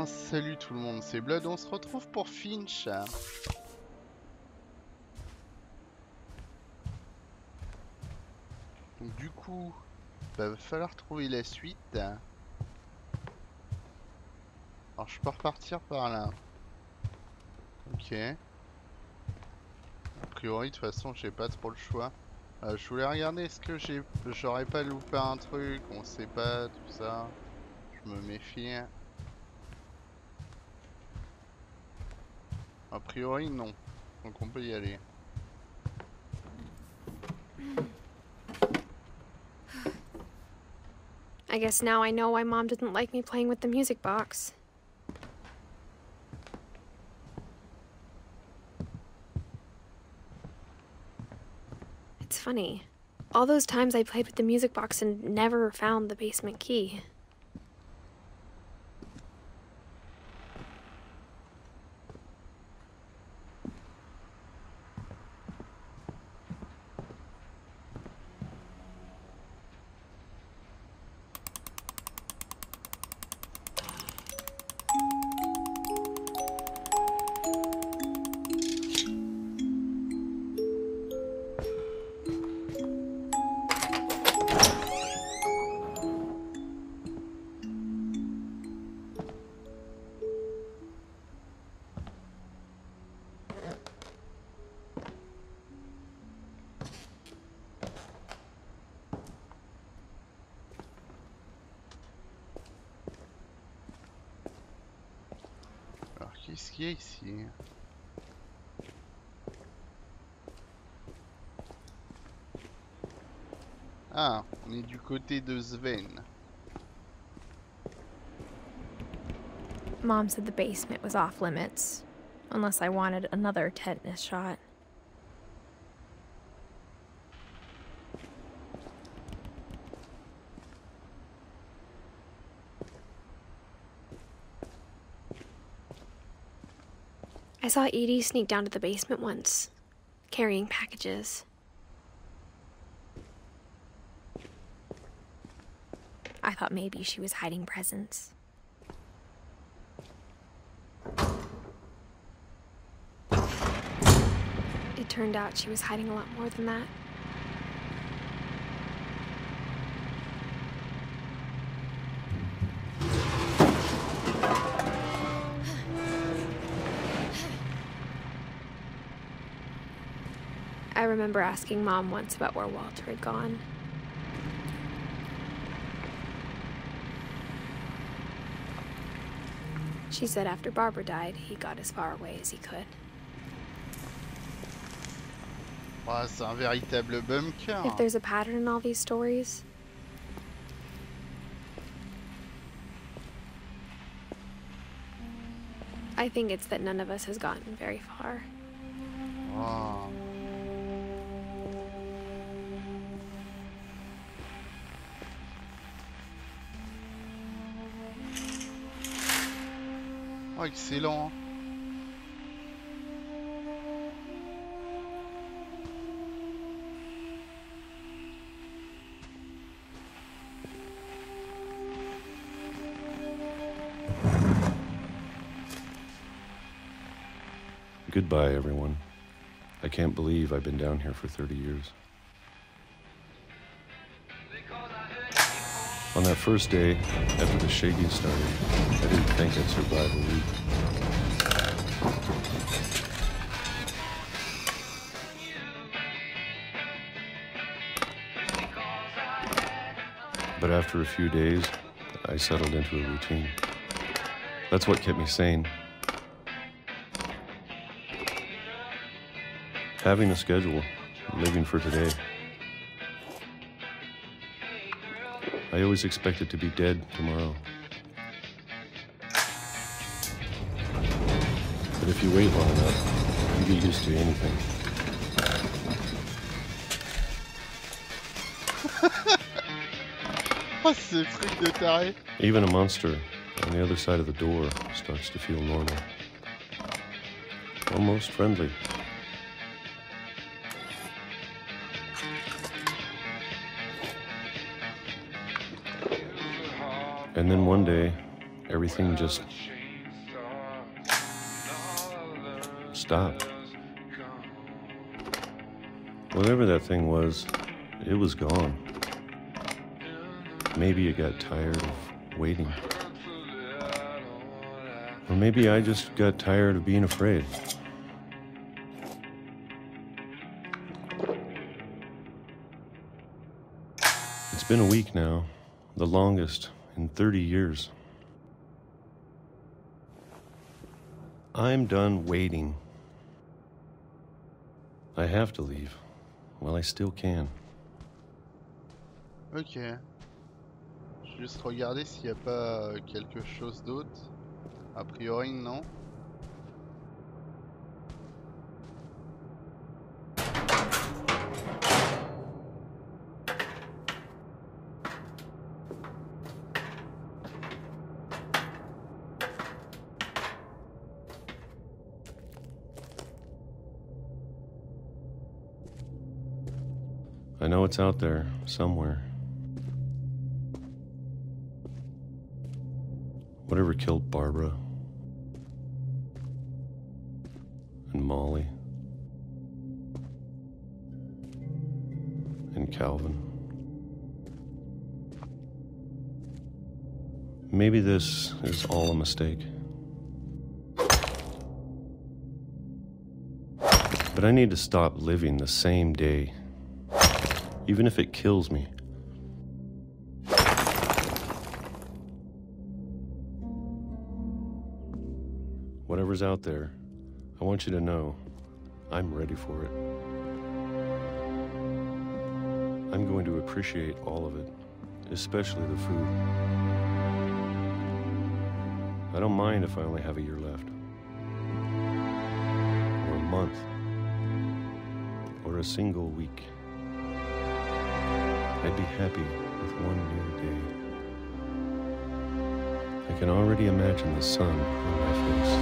bien, salut tout le monde, c'est Blood, on se retrouve pour Finch. Donc du coup, va falloir trouver la suite. Alors je peux repartir par là. Ok. A priori, de toute façon, j'ai pas trop le choix. Je voulais regarder, est-ce que j'aurais pas loupé un truc, on sait pas, tout ça. Je me méfie. A priori, non. Donc on peut y aller. I guess now I know why Mom didn't like me playing with the music box. It's funny. All those times I played with the music box and never found the basement key. Qu'est-ce qu'il y a ici? Ah, on est du côté de Sven. Mom said the basement was off limits, unless I wanted another tetanus shot. I saw Edie sneak down to the basement once, carrying packages. I thought maybe she was hiding presents. It turned out she was hiding a lot more than that. I remember asking Mom once about where Walter had gone. She said after Barbara died, he got as far away as he could. Oh, c'est un véritable bunker. If there's a pattern in all these stories, I think it's that none of us has gotten very far. Oh. Oh, excellent. Goodbye, everyone. I can't believe I've been down here for 30 years. On that first day, after the shaking started, I didn't think I'd survive a week. But after a few days, I settled into a routine. That's what kept me sane. Having a schedule, living for today. I always expected to be dead tomorrow. But if you wait long enough, you get used to anything. Oh, ce truc de taré. Even a monster on the other side of the door starts to feel normal. Almost friendly. And then one day, everything just stop. Whatever that thing was, it was gone. Maybe it got tired of waiting. Or maybe I just got tired of being afraid. It's been a week now, the longest in 30 years. I'm done waiting. I have to leave, while I still can. Ok. Je vais juste regarder s'il n'y a pas quelque chose d'autre. A priori, non. I know it's out there, somewhere. Whatever killed Barbara and Molly and Calvin. Maybe this is all a mistake. But I need to stop living the same day, even if it kills me. Whatever's out there, I want you to know I'm ready for it. I'm going to appreciate all of it, especially the food. I don't mind if I only have a year left, or a month, or a single week. I'd be happy with one new day. I can already imagine the sun on my face.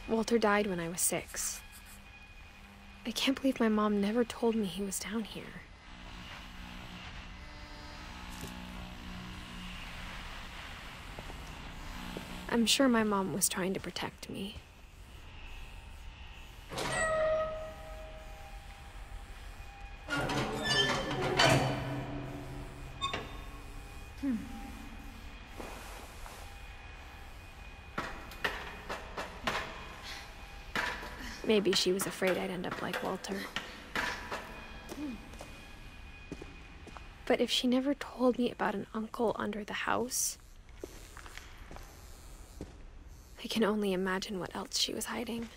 Walter died when I was 6. I can't believe my mom never told me he was down here. I'm sure my mom was trying to protect me. Maybe she was afraid I'd end up like Walter. But if she never told me about an uncle under the house, I can only imagine what else she was hiding.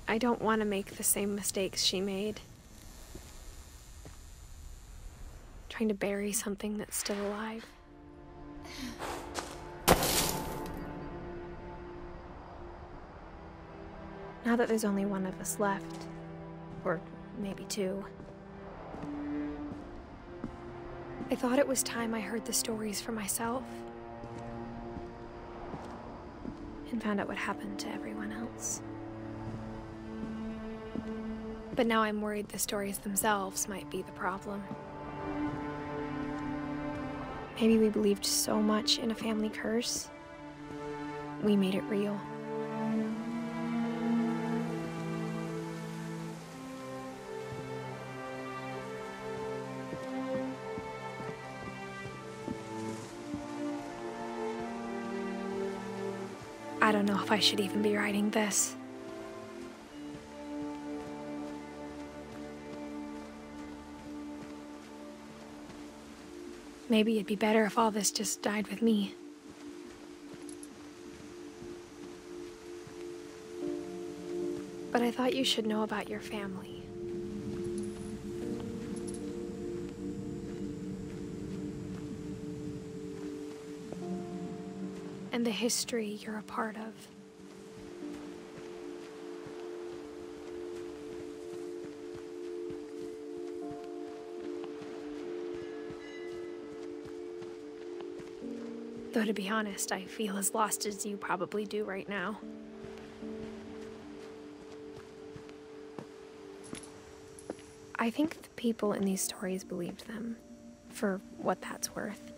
I don't want to make the same mistakes she made. Trying to bury something that's still alive. Now that there's only one of us left, or maybe 2, I thought it was time I heard the stories for myself and found out what happened to everyone else. But now I'm worried the stories themselves might be the problem. Maybe we believed so much in a family curse, we made it real. I don't know if I should even be writing this. Maybe it'd be better if all this just died with me. But I thought you should know about your family. And the history you're a part of. Though to be honest, I feel as lost as you probably do right now. I think the people in these stories believed them, for what that's worth.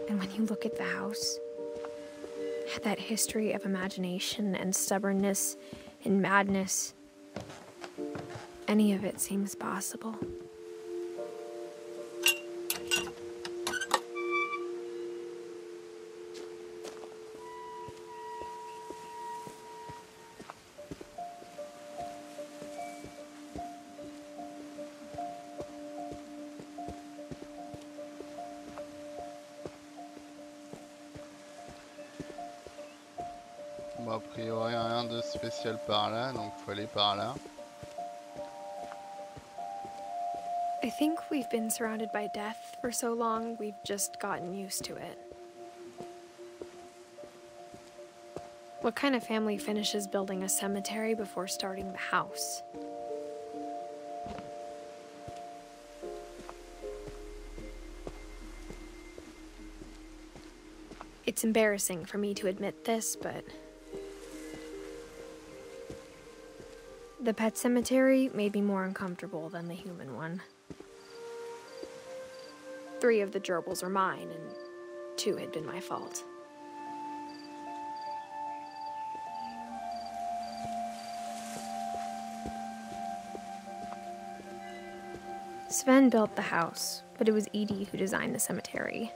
And when you look at the house, that history of imagination and stubbornness and madness, any of it seems possible. Bon, a priori rien de spécial par là, donc faut aller par là. I think we've been surrounded by death for so long, we've just gotten used to it. What kind of family finishes building a cemetery before starting the house? It's embarrassing for me to admit this, but the pet cemetery made me more uncomfortable than the human one. 3 of the gerbils are mine, and 2 had been my fault. Sven built the house, but it was Edie who designed the cemetery.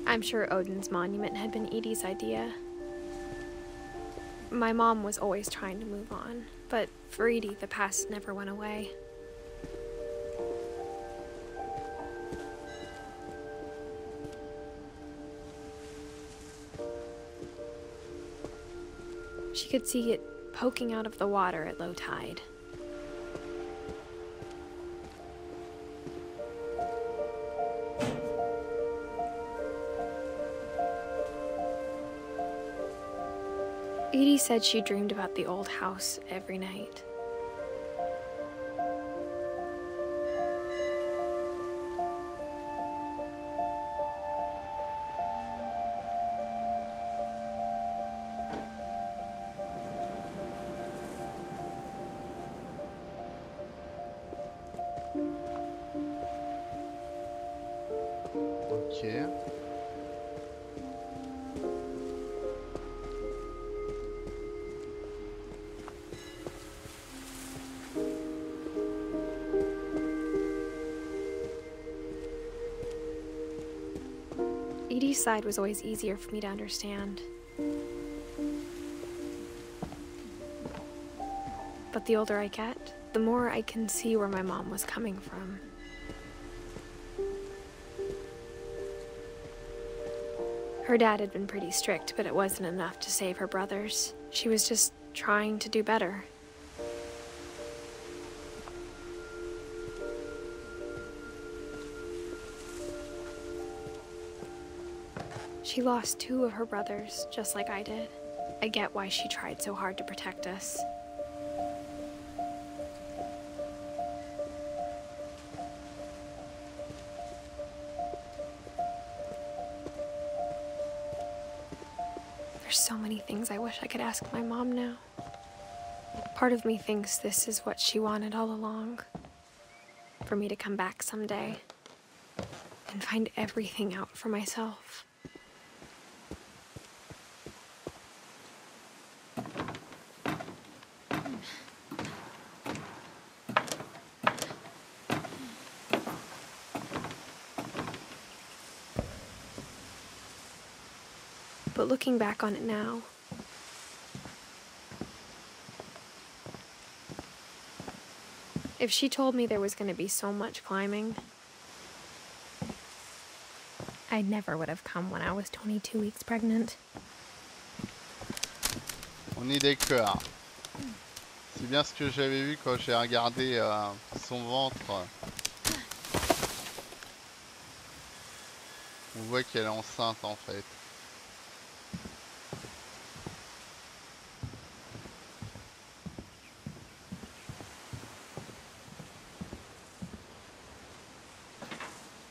I'm sure Odin's monument had been Edie's idea. My mom was always trying to move on, but for Edie, the past never went away. She could see it poking out of the water at low tide. Edie said she dreamed about the old house every night. Ok. Edie's side was always easier for me to understand. But the older I get, the more I can see where my mom was coming from. Her dad had been pretty strict, but it wasn't enough to save her brothers. She was just trying to do better. She lost 2 of her brothers, just like I did. I get why she tried so hard to protect us. There's so many things I wish I could ask my mom now. Part of me thinks this is what she wanted all along. For me to come back someday and find everything out for myself. But looking back on it now, If she told me there was going to be so much climbing, I never would have come when I was 22 weeks pregnant. On est d'accord. C'est bien ce que j'avais vu quand j'ai regardé son ventre. On voit qu'elle est enceinte en fait.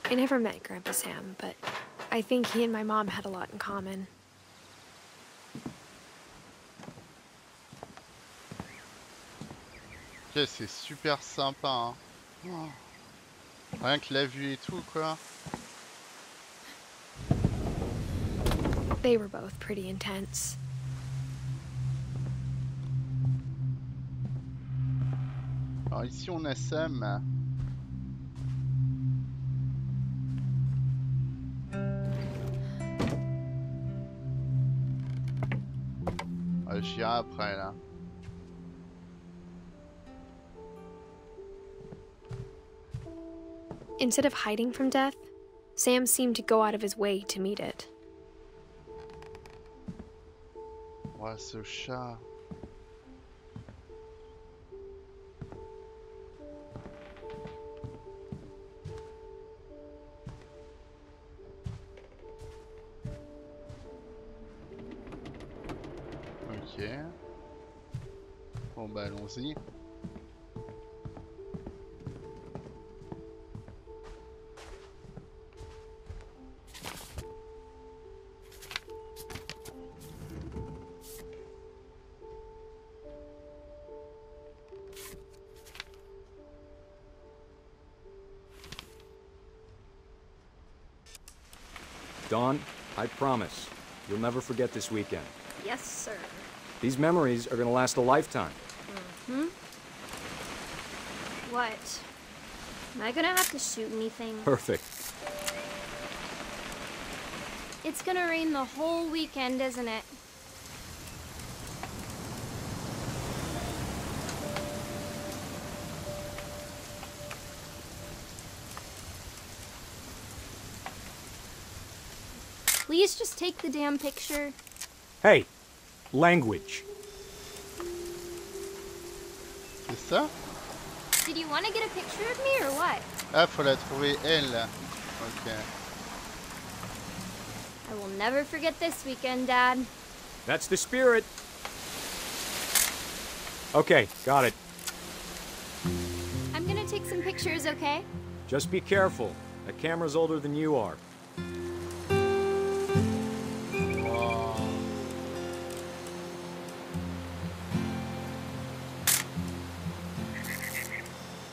I never met Grandpa Sam, but I think he and my mom had a lot in common. Ok, c'est super sympa, hein. Oh. Rien que la vue et tout, quoi. They were both pretty intense. Alors ici on a Sam. J'irai après là. Instead of hiding from death, Sam seemed to go out of his way to meet it. Ouais, ce chat. Ok. Bon bah allons-y. Dawn, I promise, you'll never forget this weekend. Yes, sir. These memories are gonna last a lifetime. Mm-hmm. What? Am I gonna have to shoot anything? Perfect. It's gonna rain the whole weekend, isn't it? Please just take the damn picture. Hey, language. C'est ça? Did you want to get a picture of me or what? Ah, faut la trouver elle. Ok. I will never forget this weekend, Dad. That's the spirit. Okay, got it. I'm gonna take some pictures, okay? Just be careful. That camera's older than you are. Wow.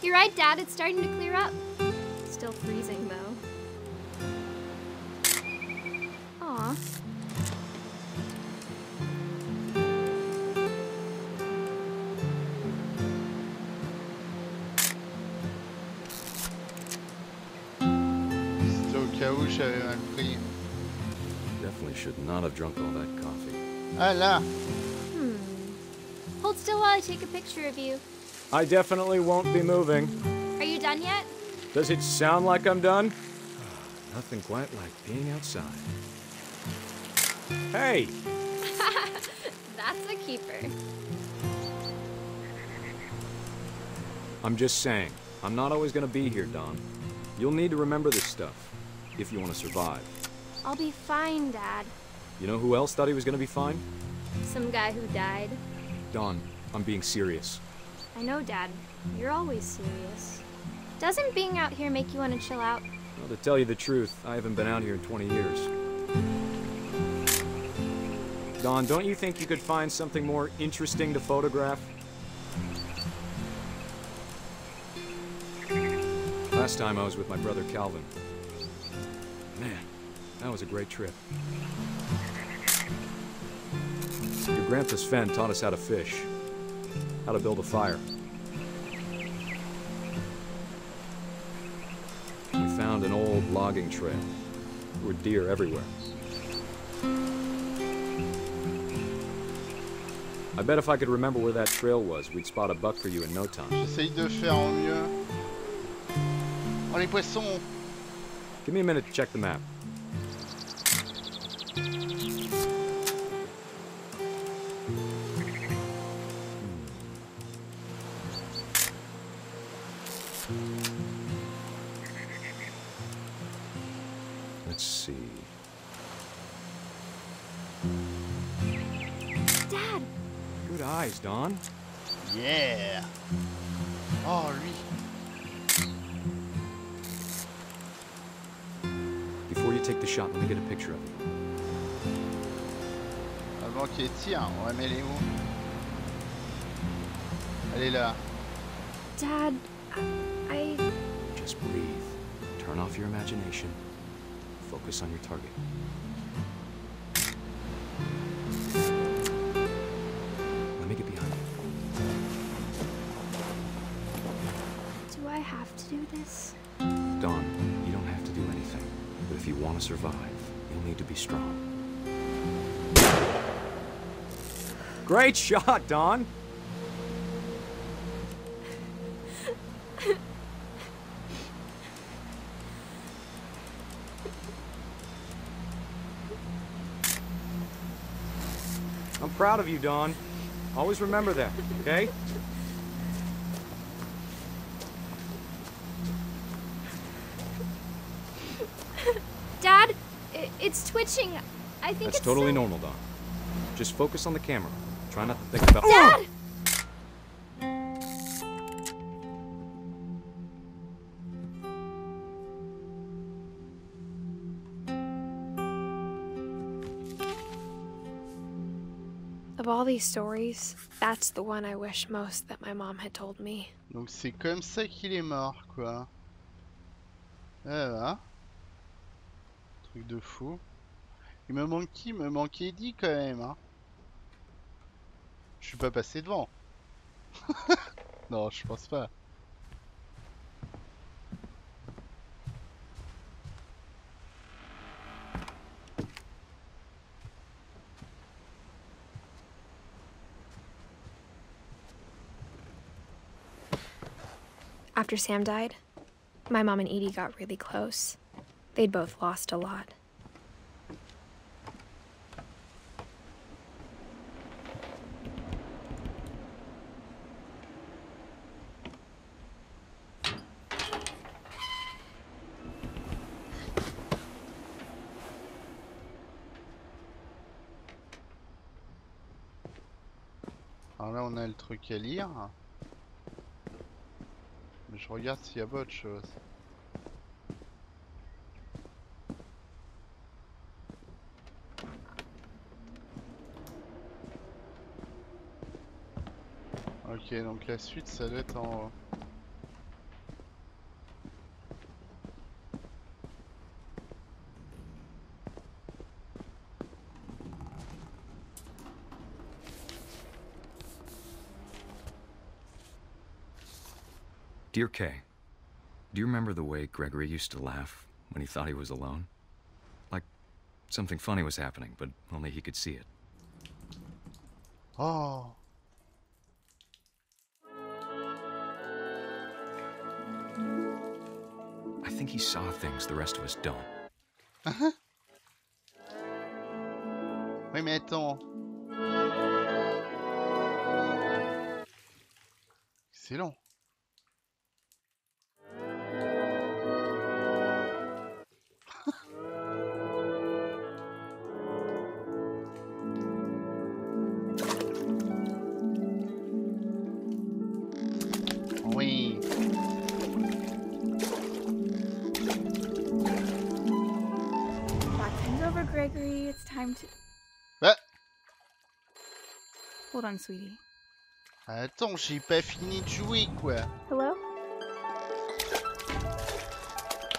You're right, Dad. It's starting to clear up. Still freezing, though. Aw. C'était au cas où j'avais mal pris. Definitely should not have drunk all that coffee. Ah là! Hold still while I take a picture of you. I definitely won't be moving. Are you done yet? Does it sound like I'm done? Nothing quite like being outside. Hey! That's a keeper. I'm just saying, I'm not always gonna be here, Dawn. You'll need to remember this stuff, if you want to survive. I'll be fine, Dad. You know who else thought he was gonna be fine? Some guy who died. Dawn, I'm being serious. I know, Dad. You're always serious. Doesn't being out here make you want to chill out? Well, to tell you the truth, I haven't been out here in 20 years. Dawn, don't you think you could find something more interesting to photograph? Last time I was with my brother Calvin. Man, that was a great trip. Your grandpa Sven taught us how to fish, how to build a fire. We found an old logging trail. There were deer everywhere. I bet if I could remember where that trail was, we'd spot a buck for you in no time. J'essaye de faire en mieux. Oh les poissons! Give me a minute to check the map. Let's see. Dad! Good eyes, Dawn. Yeah! Oh lui! Before you take the shot, let me get a picture of you. Avant qu'il tire, ouais mais elle est où? Elle est là. Dad, I... Just breathe. Turn off your imagination. Focus on your target. Let me get behind you. Do I have to do this? Dawn, you don't have to do anything. But if you want to survive, you'll need to be strong. Great shot, Dawn! I'm proud of you, Dawn. Always remember that, okay? Dad, it's twitching. I think That's it's totally so... normal, Dawn. Just focus on the camera. Try not to think about— Dad! Of all these stories, that's the one I wish most that my mom had told me. Donc c'est comme ça qu'il est mort, quoi. Voilà. Truc de fou. Il me manque qui? Il me manque Eddie quand même, hein. Je suis pas passé devant. Non, je pense pas. After Sam died, my mom and Edie got really close. They'd both lost a lot. Alors là on a le truc à lire. Mais je regarde s'il y a pas autre chose. Ok, donc la suite ça doit être en haut. Dear Kay, do you remember the way Gregory used to laugh when he thought he was alone? Like something funny was happening, but only he could see it. Oh! I think he saw things the rest of us don't. Oui mais attends. Excellent. Oui. Backing's over, Gregory. It's time to... Ah. Hold on, sweetie. Attends, j'ai pas fini de jouer quoi. Hello?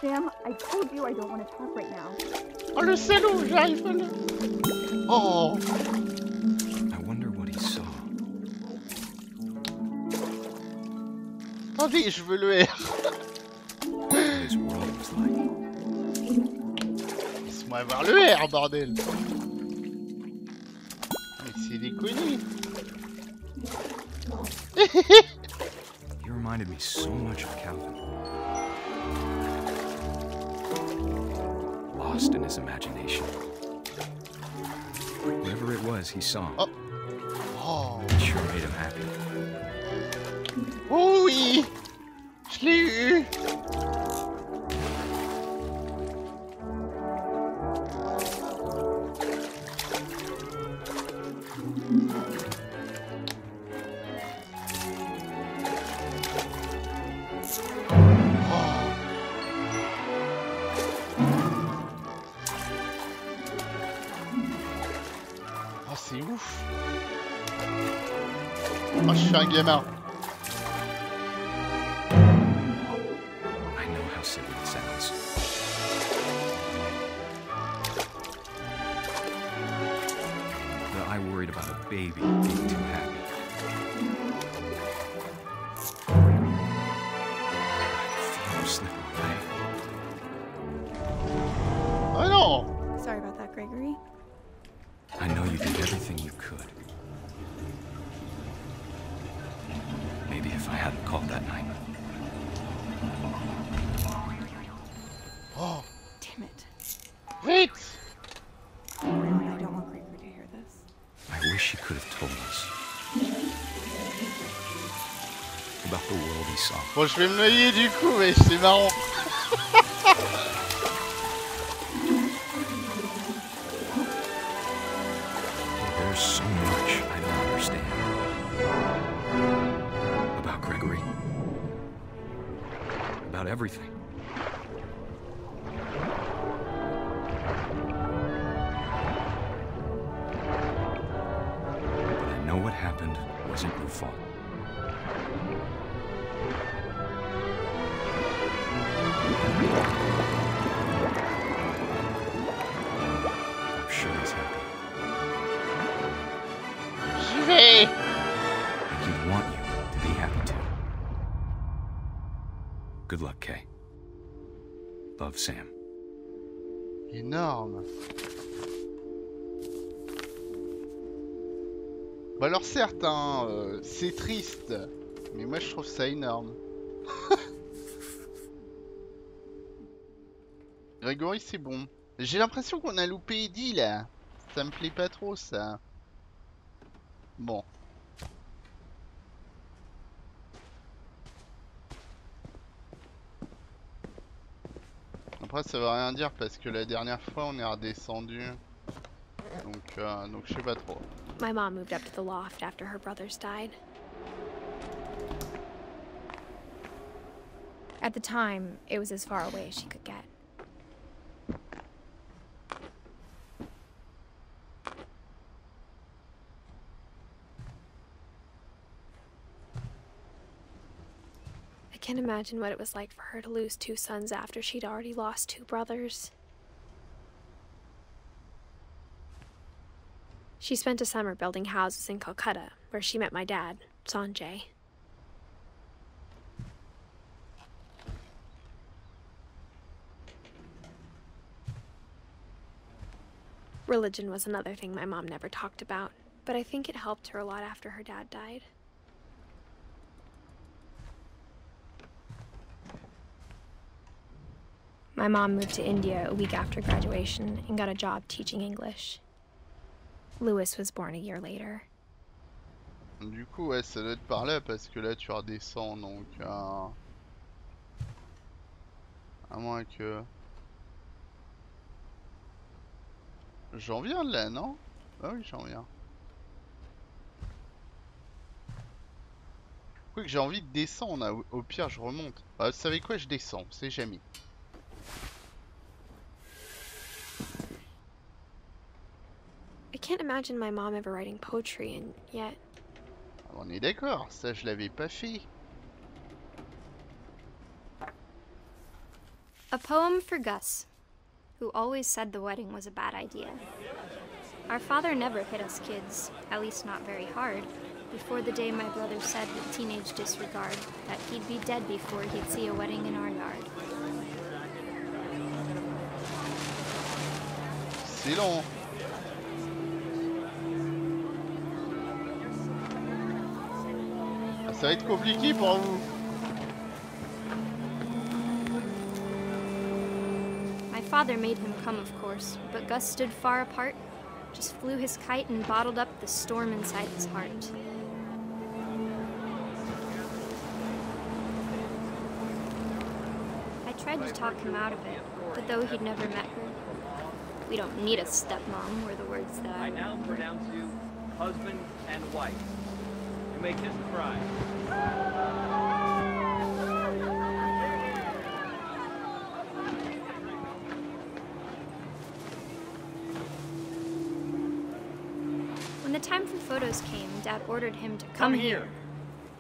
Sam, I told you I don't want to talk right now. Oh le salaud, j'arrive là. Oh. I wonder what he saw. Attendez, je veux le R. What his world was like. Laisse-moi avoir le R, bordel. Mais c'est déconné. He reminded me so much of Calvin. Lost in his imagination. Whatever it was he saw, it sure made him happy. Oh oui! Je l'ai eu! C'est ouf. Oh, je suis un gamin. I know how silly it sounds. But I worried about a baby being too happy. I feel him slipping away. Oh non! Sorry about that, Gregory. I know you did everything you could. Maybe if I hadn't called that night. Oh, Damn it. vite! Oh, I don't want Gregory to hear this. I wish he could have told us. About the world he saw. Bon, je vais me noyer du coup, mais c'est marrant. There's so much I don't understand. About Gregory. About everything. But I know what happened wasn't your fault. I'm sure he's happy. J'y vais! And he'd want you to be happy too. Good luck, Kay. Love, Sam. Énorme. Bah alors certes, hein, c'est triste, mais moi je trouve ça énorme. Grégory, c'est bon. J'ai l'impression qu'on a loupé Eddie là. Ça me plaît pas trop ça. Bon. Après ça veut rien dire parce que la dernière fois on est redescendu. Donc je sais pas trop. My mom moved up to the loft after her brothers died. At the time, it was as far away as she could get. I can't imagine what it was like for her to lose 2 sons after she'd already lost 2 brothers. She spent a summer building houses in Calcutta, where she met my dad, Sanjay. Religion was another thing my mom never talked about, but I think it helped her a lot after her dad died. My mom moved to India a week after graduation and got a job teaching English. Louis was born a year later. Du coup, ouais, ça doit être par là parce que là tu redescends donc. À moins que. J'en viens de là, non? Ah oui, j'en viens. Quoi que j'ai envie de descendre, hein. Au pire je remonte. Vous savez quoi, je descends, c'est jamais. I can't imagine my mom ever writing poetry, and yet... On est d'accord, ça je l'avais pas fait. A poem for Gus, who always said the wedding was a bad idea. Our father never hit us kids, at least not very hard, before the day my brother said with teenage disregard that he'd be dead before he'd see a wedding in our yard. C'est long. Ça va être compliqué pour vous. My father made him come, of course, but Gus stood far apart, just flew his kite and bottled up the storm inside his heart. I tried to talk him out of it, but though he'd never met her, we don't need a stepmom were the words that I now pronounce you husband and wife. You may kiss the bride. When the time for photos came, Dad ordered him to come here.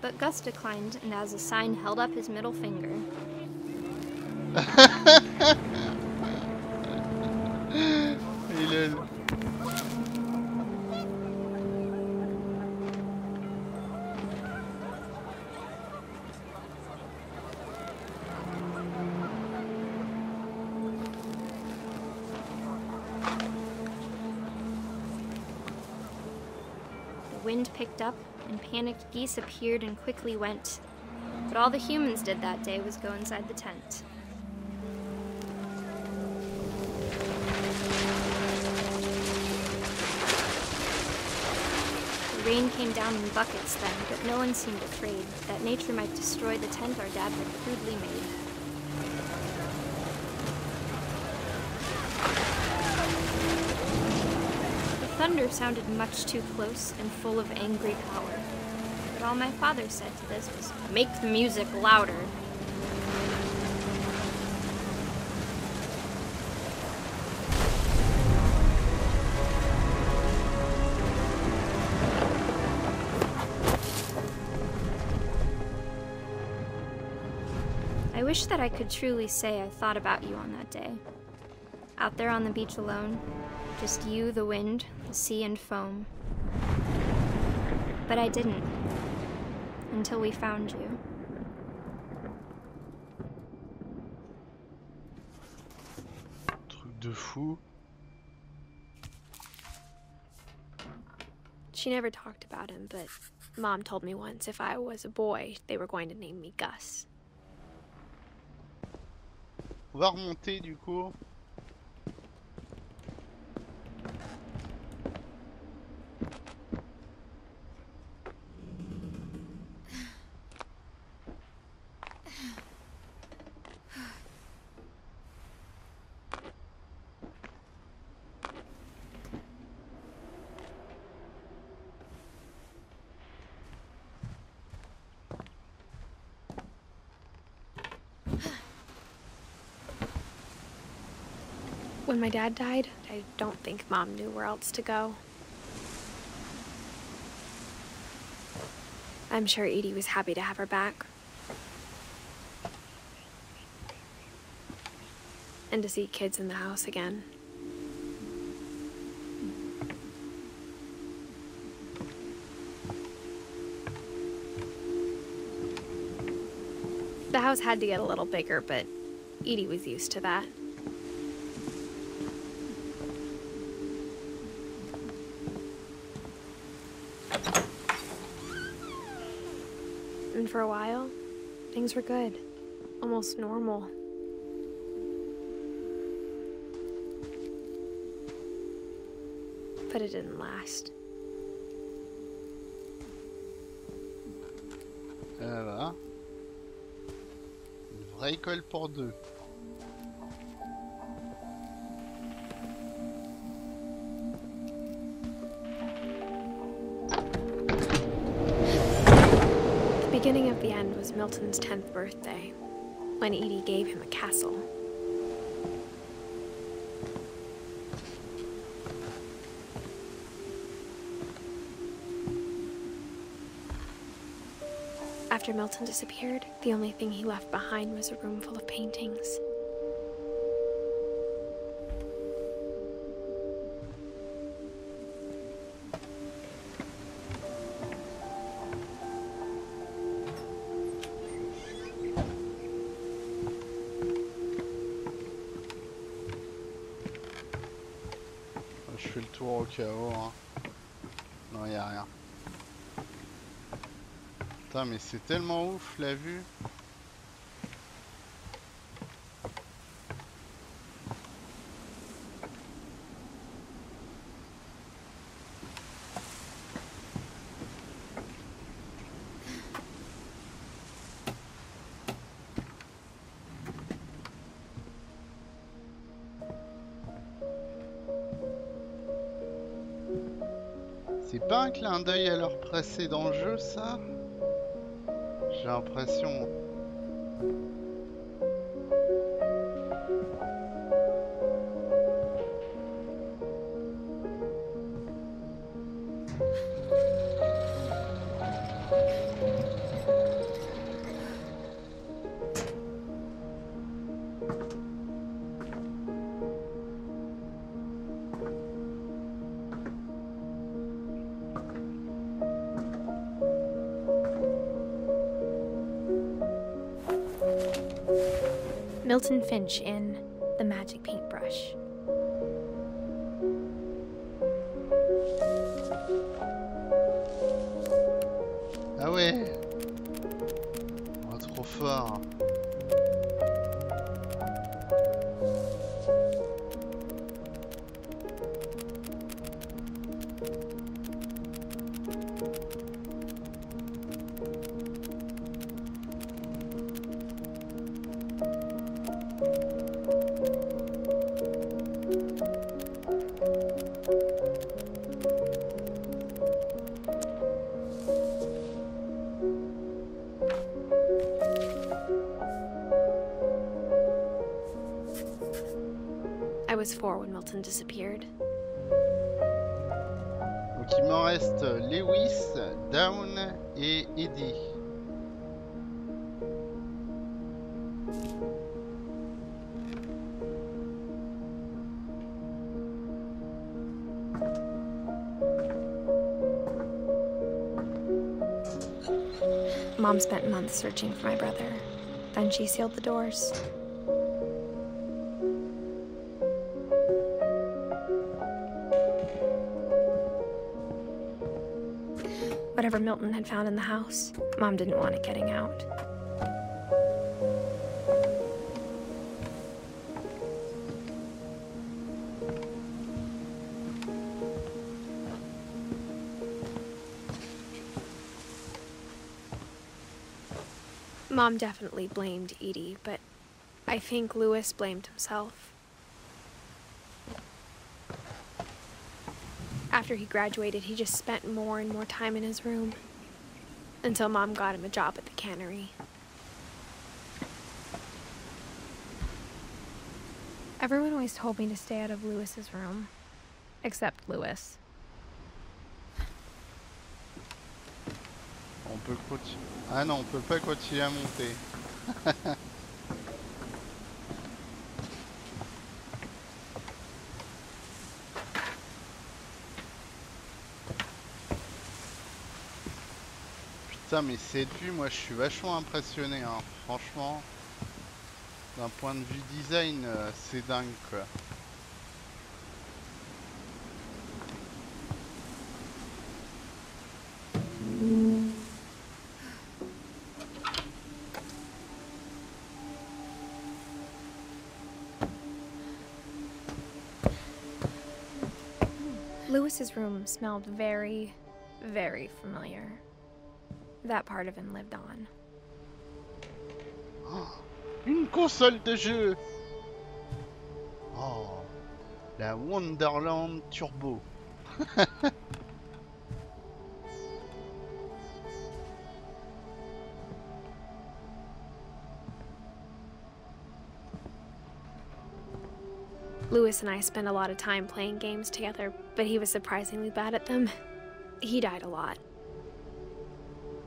But Gus declined and as a sign held up his middle finger. Il est... The wind picked up, and panicked geese appeared and quickly went. But all the humans did that day was go inside the tent. The rain came down in buckets then, but no one seemed afraid that nature might destroy the tent our dad had crudely made. Thunder sounded much too close and full of angry power. But all my father said to this was, "Make the music louder." I wish that I could truly say I thought about you on that day. Out there on the beach alone, just you, the wind, the sea, and foam. But I didn't, until we found you. Truc de fou. She never talked about him, but Mom told me once if I was a boy, they were going to name me Gus. On va remonter du coup. When my dad died, I don't think Mom knew where else to go. I'm sure Edie was happy to have her back. And to see kids in the house again. The house had to get a little bigger, but Edie was used to that. And for a while, things were good. Almost normal. But it didn't last. Voilà. Une vraie école pour deux. The beginning of the end was Milton's 10th birthday, when Edie gave him a castle. After Milton disappeared, the only thing he left behind was a room full of paintings. Je fais le tour au cas où. Hein. Non, y a rien. Putain, mais c'est tellement ouf la vue. C'est pas un clin d'œil à leur précédent jeu, ça? J'ai l'impression. Milton Finch in The Magic Paintbrush. Ah ouais. Oh, trop fort. I was 4 when Milton disappeared. Donc il m'en reste Lewis, Down et Eddie. Mom spent months searching for my brother. Then she sealed the doors. Whatever Milton had found in the house, Mom didn't want it getting out. Mom definitely blamed Edie, but I think Lewis blamed himself. After he graduated, he just spent more and more time in his room, until Mom got him a job at the cannery. Everyone always told me to stay out of Lewis's room, except Lewis. On peut continuer. Ah non, on peut pas continuer à monter. Putain, mais cette vue, moi je suis vachement impressionné, hein. Franchement, d'un point de vue design, c'est dingue quoi. Lewis's room smelled very, very familiar. That part of him lived on. Oh, une console de jeu. Oh, la Wonderland Turbo. Lewis and I spent a lot of time playing games together, but he was surprisingly bad at them. He died a lot.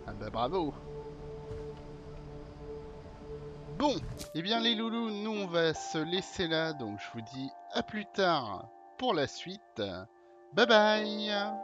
Ah bah bravo. Bon, eh bien les loulous, nous on va se laisser là, donc je vous dis à plus tard pour la suite. Bye bye.